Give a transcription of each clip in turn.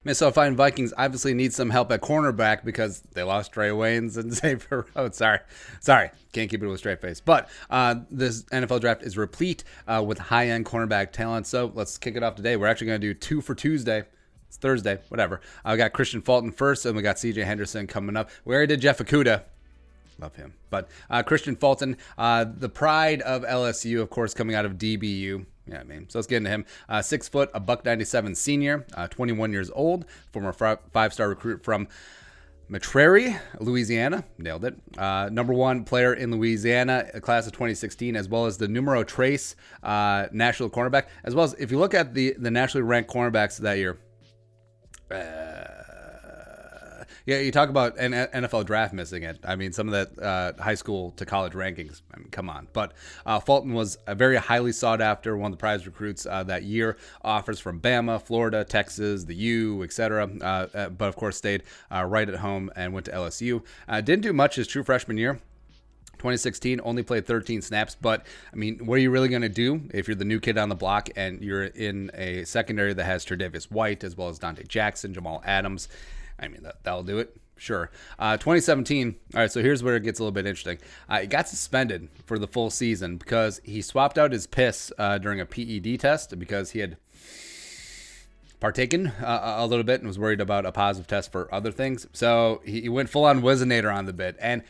Minnesota Fighting Vikings obviously need some help at cornerback because they lost Trey Waynes and Xavier Rhodes. Sorry, can't keep it with a straight face. But this NFL draft is replete with high-end cornerback talent. So let's kick it off today. We're actually going to do 2 for Tuesday. It's Thursday, whatever. We got Kristian Fulton first, and we got C.J. Henderson coming up. We already did Jeff Okudah. Love him. But Kristian Fulton, the pride of LSU, of course, coming out of DBU. Yeah, I mean, so let's get into him. 6 foot, a $197 senior, 21 years old, former 5-star recruit from Metrairie, Louisiana. Nailed it. Number 1 player in Louisiana, class of 2016, as well as the numero tres national cornerback. As well as if you look at the nationally ranked cornerbacks that year, yeah, you talk about an NFL draft missing it. I mean, some of that high school to college rankings. I mean, come on. But Fulton was a very highly sought after, one of the prize recruits that year. Offers from Bama, Florida, Texas, the U, etc. But of course, stayed right at home and went to LSU. Didn't do much his true freshman year. 2016, only played 13 snaps, but I mean, what are you really going to do if you're the new kid on the block and you're in a secondary that has Tre'Davious White as well as Dante Jackson, Jamal Adams? I mean, that'll do it. Sure. 2017, all right, so here's where it gets a little bit interesting. He got suspended for the full season because he swapped out his piss during a PED test because he had partaken a little bit and was worried about a positive test for other things. So he went full on Wizinator on the bit. And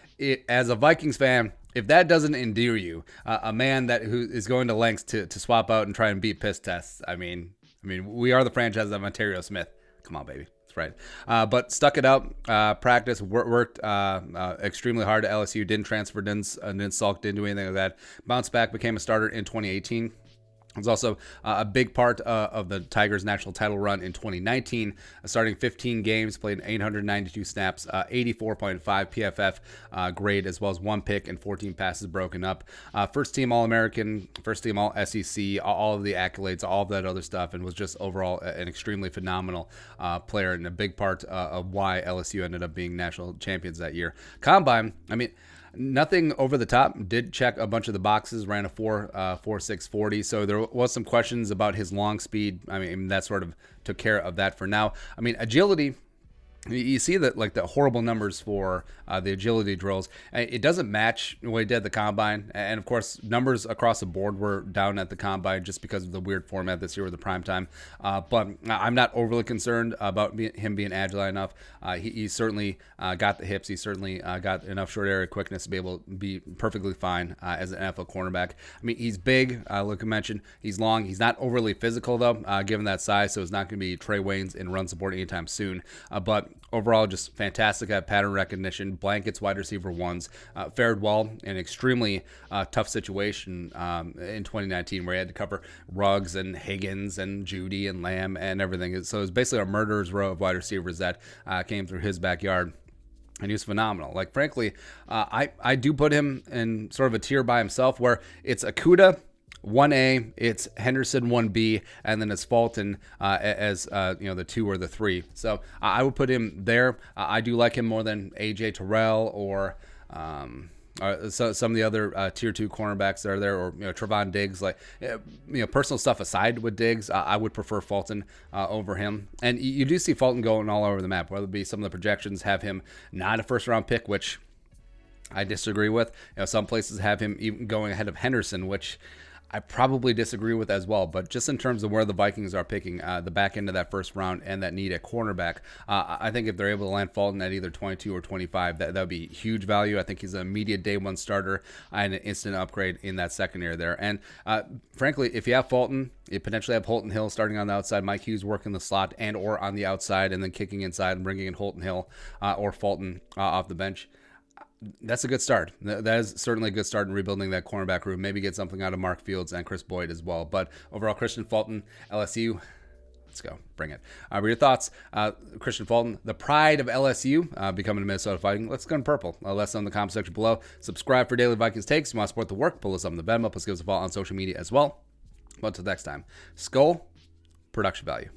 as a Vikings fan, if that doesn't endear you, a man who is going to lengths to swap out and try and beat piss tests, I mean, we are the franchise of Ontario Smith. Come on, baby. That's right. But stuck it out, practiced, worked extremely hard at LSU, didn't transfer, didn't sulk, didn't do anything like that. Bounced back, became a starter in 2018. It was also a big part of the Tigers' national title run in 2019, starting 15 games, played 892 snaps, 84.5 PFF grade, as well as 1 pick and 14 passes broken up. First team All-American, first team All-SEC, all of the accolades, all of that other stuff, and was just overall an extremely phenomenal player and a big part of why LSU ended up being national champions that year. Combine, I mean, nothing over the top. Did check a bunch of the boxes. Ran a 4.640. So there was some questions about his long speed. I mean, that sort of took care of that for now. I mean, agility. You see that, like, the horrible numbers for the agility drills. It doesn't match what he did at the combine. And of course, numbers across the board were down at the combine just because of the weird format this year with the prime time. But I'm not overly concerned about him being agile enough. He certainly got the hips. He certainly got enough short area quickness to be able to be perfectly fine as an NFL cornerback. I mean, he's big. Like I mentioned, he's long. He's not overly physical, though, given that size. So it's not going to be Trey Waynes in run support anytime soon. But overall, just fantastic at pattern recognition, blankets, wide receiver ones, fared well in an extremely tough situation in 2019 where he had to cover Ruggs and Higgins and Judy and Lamb and everything. So it was basically a murderer's row of wide receivers that came through his backyard. And he was phenomenal. Like, frankly, I do put him in sort of a tier by himself where it's Okudah 1A, it's Henderson 1B, and then it's Fulton as the 2 or the 3. So I would put him there. I do like him more than AJ Terrell or some of the other tier 2 cornerbacks that are there, or Trevon Diggs. Like, personal stuff aside with Diggs, I would prefer Fulton over him. And you do see Fulton going all over the map. Whether it be some of the projections have him not a first round pick, which I disagree with. Some places have him even going ahead of Henderson, which I probably disagree with as well. But just in terms of where the Vikings are picking the back end of that first round and that need at cornerback, I think if they're able to land Fulton at either 22 or 25, that would be huge value. I think he's an immediate day one starter and an instant upgrade in that secondary there. And frankly, if you have Fulton, you potentially have Holton Hill starting on the outside, Mike Hughes working the slot and or on the outside, and then kicking inside and bringing in Holton Hill or Fulton off the bench. That's a good start. That is certainly a good start in rebuilding that cornerback room. Maybe get something out of Mark Fields and Chris Boyd as well. But overall, Kristian Fulton, LSU, let's go. Bring it. What are your thoughts? Kristian Fulton, the pride of LSU, becoming a Minnesota Viking. Let's go in purple. Let us know in the comment section below. Subscribe for daily Vikings takes. If you want to support the work, pull us up in the Venmo. Plus give us a follow on social media as well. But until next time, Skull, production value.